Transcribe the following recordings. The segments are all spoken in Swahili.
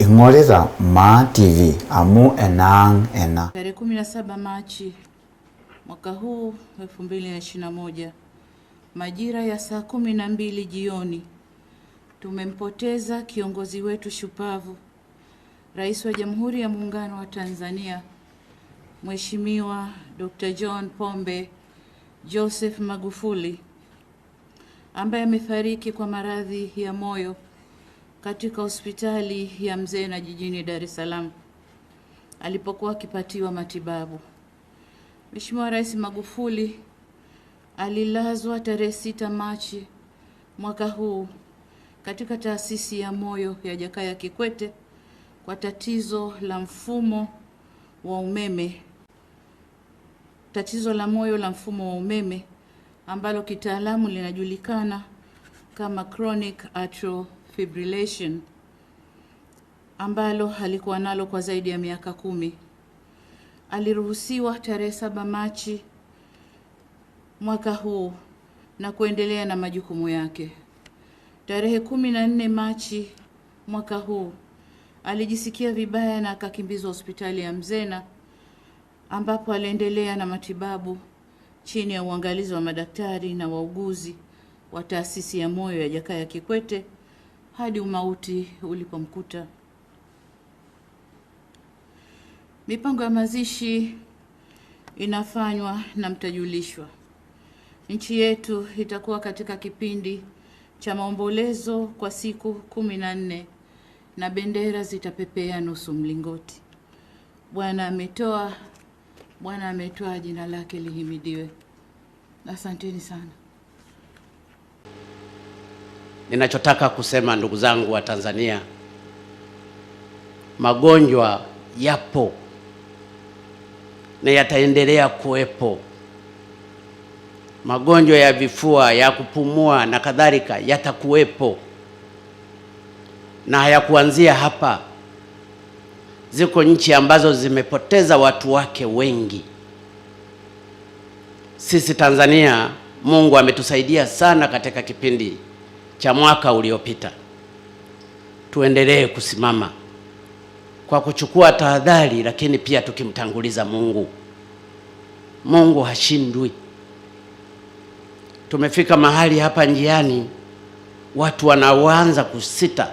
ingorita Ma TV amu enang ena. Tarehe 17 Machi mwaka huu 2021 majira ya saa 12 jioni tumempoteza kiongozi wetu shupavu, Rais wa Jamhuri ya Muungano wa Tanzania, Mheshimiwa Dr. John Pombe Joseph Magufuli, ambaye amefariki kwa maradhi ya moyo katika hospitali ya Mzena jijini Dar es Salaam alipokuwa akipatiwa matibabu. Mheshimiwa Rais Magufuli alilazwa tarehe 6 Machi mwaka huu katika taasisi ya moyo ya Jakaya Kikwete kwa tatizo la mfumo wa umeme, tatizo la moyo la mfumo wa umeme ambalo kitaalamu linajulikana kama chronic atrial fibrillation, ambalo alikuwa nalo kwa zaidi ya miaka 10. Aliruhusiwa tarehe 7 Machi mwaka huu na kuendelea na majukumu yake. Tarehe 14 Machi mwaka huu alijisikia vibaya na akakimbizwa hospitali ya Mzena, ambapo aliendelea na matibabu chini ya uangalizi wa madaktari na wauguzi wa taasisi ya moyo ya Jakaya Kikwete hadi umauti ulipomkuta. Mipango ya mazishi inafanywa na mtajulishwa. Nchi yetu itakuwa katika kipindi cha maombolezo kwa siku 14 na bendera zitapepea nusu mlingoti. Bwana ametoa, Bwana ametoa, jina lake lihimidiwe. Asanteni sana. Ninachotaka kusema, ndugu zangu wa Tanzania, magonjwa yapo na yataendelea kuwepo. Magonjwa ya vifua, ya kupumua na kadhalika yatakuwepo, na hayakuanzia hapa. Ziko nchi ambazo zimepoteza watu wake wengi. Sisi Tanzania, Mungu ametusaidia sana katika kipindi cha mwaka uliopita. Tuendelee kusimama kwa kuchukua tahadhari, lakini pia tukimtanguliza Mungu. Mungu hashindwi. Tumefika mahali hapa njiani watu wanaanza kusita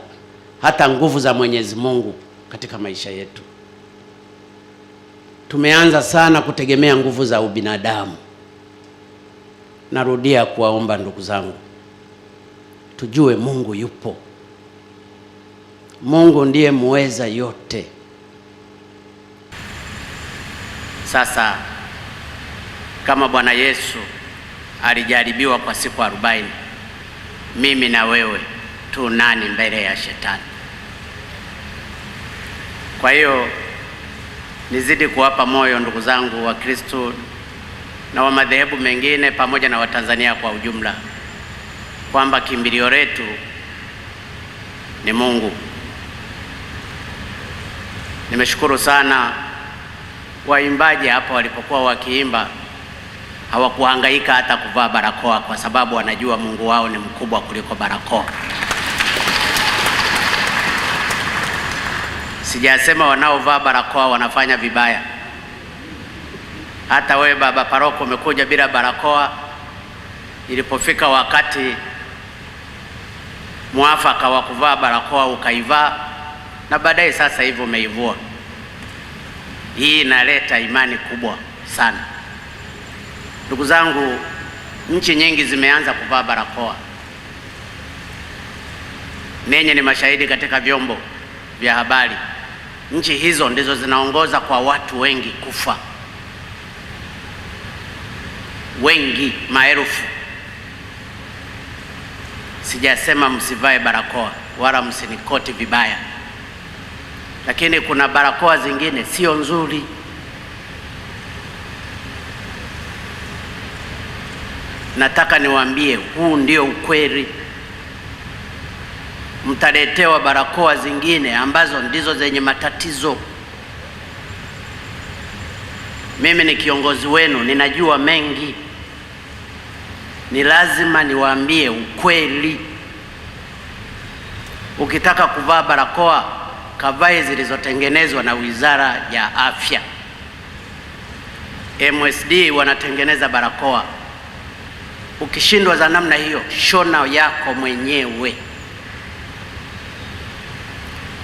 hata nguvu za Mwenyezi Mungu katika maisha yetu. Tumeanza sana kutegemea nguvu za ubinadamu. Narudia kuwaomba ndugu zangu, tujue Mungu yupo. Mungu ndiye muweza yote. Sasa kama Bwana Yesu alijaribiwa kwa siku 40, mimi na wewe tu nani mbele ya shetani? Kwa hiyo nizidi kuwapa moyo ndugu zangu wa Kristo na wa madhehebu mengine pamoja na Watanzania kwa ujumla kwamba kimbilio letu ni Mungu. Nimeshukuru sana waimbaji hapo walipokuwa wakiimba, hawakuhangaika hata kuvaa barakoa kwa sababu wanajua Mungu wao ni mkubwa kuliko barakoa. Sijasema wanaovaa barakoa wanafanya vibaya. Hata wewe baba paroko umekuja bila barakoa, ilipofika wakati mwafaka wa kuvaa barakoa ukaivaa, na baadaye sasa hivi umeivua. Hii inaleta imani kubwa sana. Ndugu zangu, nchi nyingi zimeanza kuvaa barakoa. Nenye ni mashahidi katika vyombo vya habari. Nchi hizo ndizo zinaongoza kwa watu wengi kufa. Wengi, maelfu. Sijasema msivae barakoa wala msinikoti vibaya, lakini kuna barakoa zingine sio nzuri. Nataka niwaambie, huu ndio ukweli. Mtaletewa barakoa zingine ambazo ndizo zenye matatizo. Mimi ni kiongozi wenu, ninajua mengi. Ni lazima niwaambie ukweli. Ukitaka kuvaa barakoa, kavae zilizotengenezwa na Wizara ya Afya. MSD wanatengeneza barakoa. Ukishindwa za namna hiyo, shona yako mwenyewe.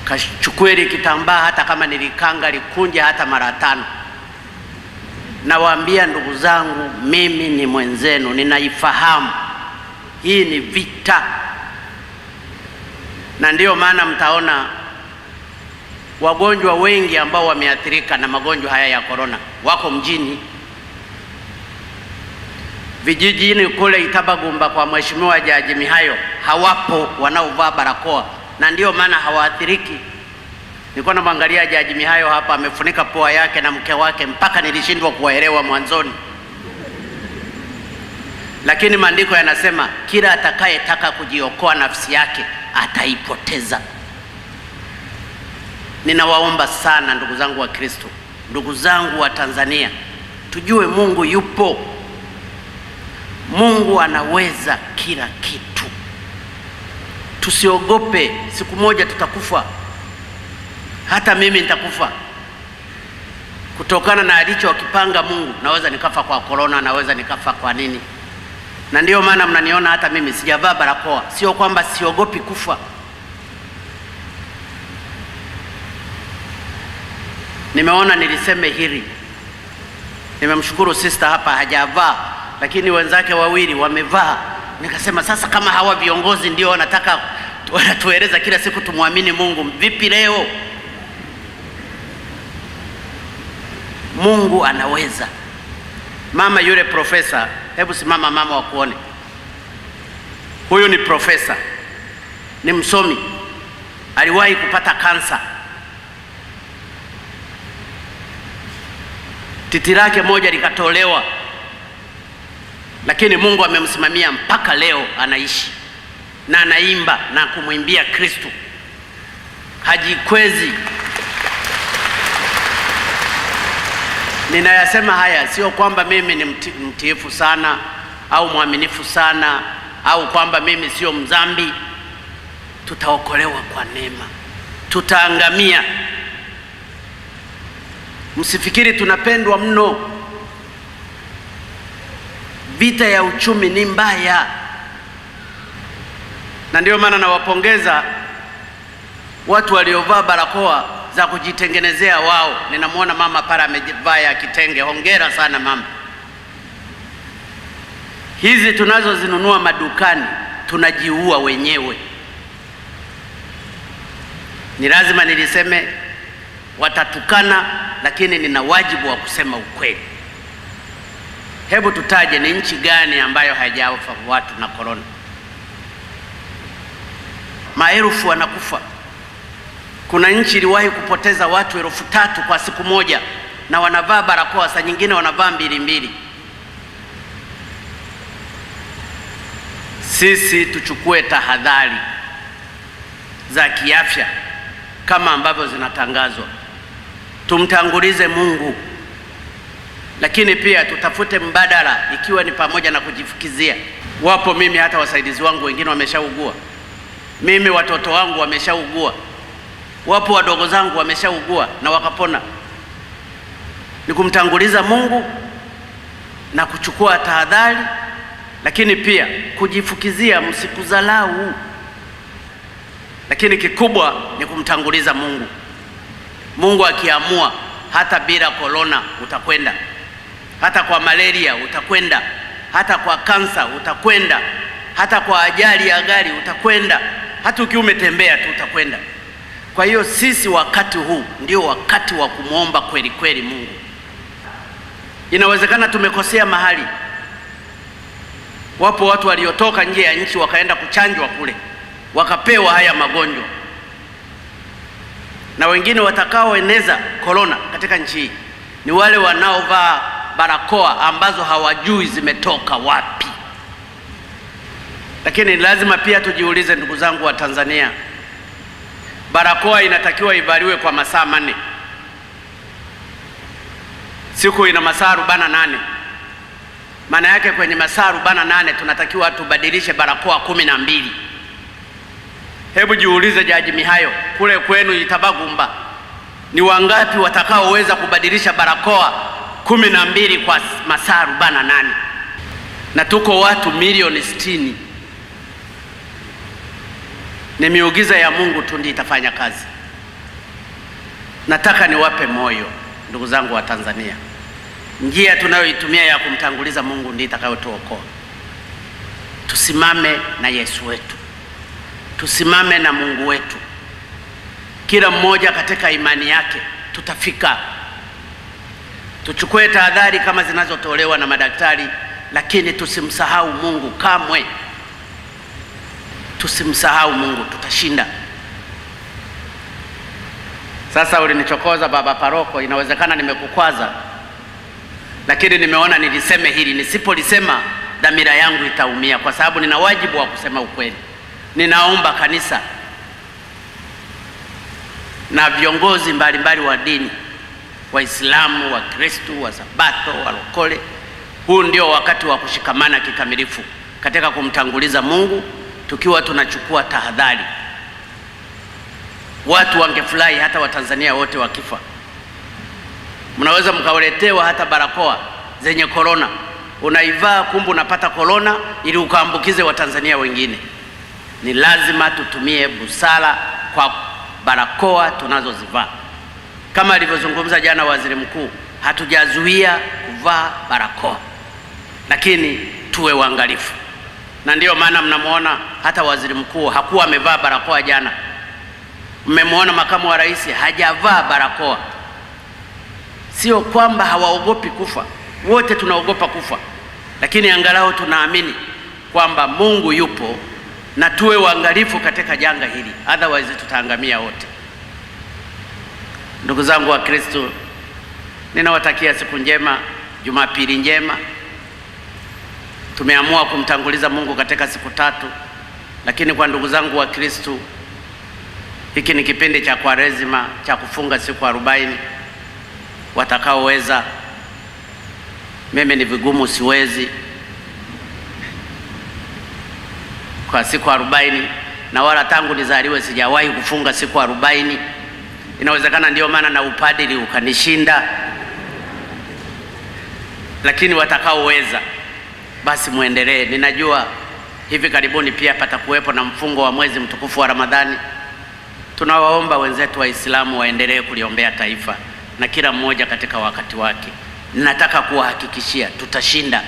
Kachukue kitambaa, hata kama nilikanga likunje hata mara 5. Nawaambia ndugu zangu, mimi ni mwenzenu, ninaifahamu hii ni vita, na ndiyo maana mtaona wagonjwa wengi ambao wameathirika na magonjwa haya ya corona wako mjini. Vijijini kule Itabagumba kwa Mheshimiwa Jaji Mihayo hawapo wanaovaa barakoa, na ndiyo maana hawaathiriki. Nilikuwa namwangalia Jaji Mihayo hapa, amefunika pua yake na mke wake, mpaka nilishindwa kuwaelewa mwanzoni. Lakini maandiko yanasema kila atakayetaka kujiokoa nafsi yake ataipoteza. Ninawaomba sana ndugu zangu wa Kristo, ndugu zangu wa Tanzania, tujue Mungu yupo. Mungu anaweza kila kitu. Tusiogope, siku moja tutakufa. Hata mimi nitakufa. Kutokana na alichokipanga Mungu, naweza nikafa kwa corona, naweza nikafa kwa nini. Na ndiyo maana mnaniona hata mimi sijavaa barakoa. Sio kwamba siogopi kufa. Nimeona niliseme hili. Nimemshukuru sister hapa hajavaa, lakini wenzake wawili wamevaa. Nikasema sasa kama hawa viongozi ndio wanatueleza kila siku tumwamini Mungu, vipi leo? Mungu anaweza. Mama yule profesa, hebu simama mama wakuone. Huyu ni profesa, ni msomi, aliwahi kupata kansa. Titi lake moja likatolewa, lakini Mungu amemsimamia mpaka leo anaishi na anaimba na kumwimbia Kristo. Hajikwezi. Ninayasema haya sio kwamba mimi ni mtiifu sana au mwaminifu sana au kwamba mimi sio mzambi. Tutaokolewa kwa neema, tutaangamia. Msifikiri tunapendwa mno. Vita ya uchumi ni mbaya, na ndio maana nawapongeza watu waliovaa barakoa za kujitengenezea wao. Ninamwona mama pale amevaa ya kitenge, hongera sana mama. Hizi tunazozinunua madukani tunajiua wenyewe. Ni lazima niliseme, watatukana, lakini nina wajibu wa kusema ukweli. Hebu tutaje ni nchi gani ambayo haijafa watu na corona? Maelfu wanakufa. Kuna nchi iliwahi kupoteza watu 3,000 kwa siku moja, na wanavaa barakoa, saa nyingine wanavaa 2. Sisi tuchukue tahadhari za kiafya kama ambavyo zinatangazwa. Tumtangulize Mungu, lakini pia tutafute mbadala, ikiwa ni pamoja na kujifukizia. Wapo, mimi hata wasaidizi wangu wengine wameshaugua. Mimi watoto wangu wameshaugua. Wapo wadogo zangu wameshaugua na wakapona. Ni kumtanguliza Mungu na kuchukua tahadhari, lakini pia kujifukizia, msikuzalau. Lakini kikubwa ni kumtanguliza Mungu. Mungu akiamua, hata bila corona utakwenda, hata kwa malaria utakwenda, hata kwa kansa utakwenda, hata kwa ajali ya gari utakwenda, hata ukiwa umetembea tu utakwenda. Kwa hiyo sisi wakati huu ndio wakati wa kumwomba kweli kweli Mungu. Inawezekana tumekosea mahali. Wapo watu waliotoka nje ya nchi wakaenda kuchanjwa kule, wakapewa haya magonjwa, na wengine watakaoeneza corona katika nchi hii ni wale wanaovaa barakoa ambazo hawajui zimetoka wapi. Lakini lazima pia tujiulize, ndugu zangu wa Tanzania, barakoa inatakiwa ivaliwe kwa masaa 4. Siku ina masaa 48. Maana yake kwenye masaa 48 tunatakiwa tubadilishe barakoa 12. Hebu jiulize Jaji Mihayo, kule kwenu Itabagumba ni wangapi watakaoweza kubadilisha barakoa 12 kwa masaa 48? Na tuko watu milioni 60. Ni miujiza ya Mungu tu ndiyo itafanya kazi. Nataka niwape moyo ndugu zangu wa Tanzania. Njia tunayoitumia ya kumtanguliza Mungu ndiyo itakayotuokoa. Tusimame na Yesu wetu. Tusimame na Mungu wetu. Kila mmoja katika imani yake tutafika. Tuchukue tahadhari kama zinazotolewa na madaktari, lakini tusimsahau Mungu kamwe. Tusimsahau Mungu, tutashinda. Sasa ulinichokoza baba paroko, inawezekana nimekukwaza, lakini nimeona niliseme hili. Nisipolisema dhamira yangu itaumia, kwa sababu nina wajibu wa kusema ukweli. Ninaomba kanisa na viongozi mbalimbali wa dini, Waislamu, Wakristo, Wasabato, Walokole, huu ndio wakati wa kushikamana kikamilifu katika kumtanguliza Mungu, tukiwa tunachukua tahadhari. Watu wangefurahi hata Watanzania wote wakifa. Mnaweza mkauletewa hata barakoa zenye korona, unaivaa kumbe unapata korona ili ukaambukize Watanzania wengine. Ni lazima tutumie busara kwa barakoa tunazozivaa. Kama alivyozungumza jana waziri mkuu, hatujazuia kuvaa barakoa, lakini tuwe waangalifu. Na ndio maana mnamuona hata waziri mkuu hakuwa amevaa barakoa jana. Mmemwona makamu wa rais hajavaa barakoa. Sio kwamba hawaogopi kufa, wote tunaogopa kufa, lakini angalau tunaamini kwamba Mungu yupo, na tuwe waangalifu katika janga hili, otherwise tutaangamia wote. Ndugu zangu wa Kristo, ninawatakia siku njema, Jumapili njema. Tumeamua kumtanguliza Mungu katika siku 3, lakini kwa ndugu zangu wa Kristo, hiki ni kipindi cha Kwaresima cha kufunga siku 40. Watakaoweza, mimi ni vigumu, siwezi kwa siku 40, na wala tangu nizaliwe sijawahi kufunga siku 40. Inawezekana ndio maana na upadili ukanishinda, lakini watakaoweza basi muendelee. Ninajua hivi karibuni pia patakuwepo na mfungo wa mwezi mtukufu wa Ramadhani. Tunawaomba wenzetu Waislamu waendelee kuliombea taifa na kila mmoja katika wakati wake. Ninataka kuwahakikishia tutashinda,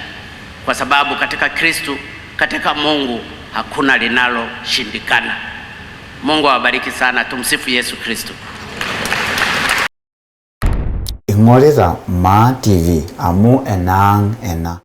kwa sababu katika Kristo, katika Mungu hakuna linaloshindikana. Mungu awabariki sana. Tumsifu Yesu Kristo. Ingoleza Ma TV amu enang ena.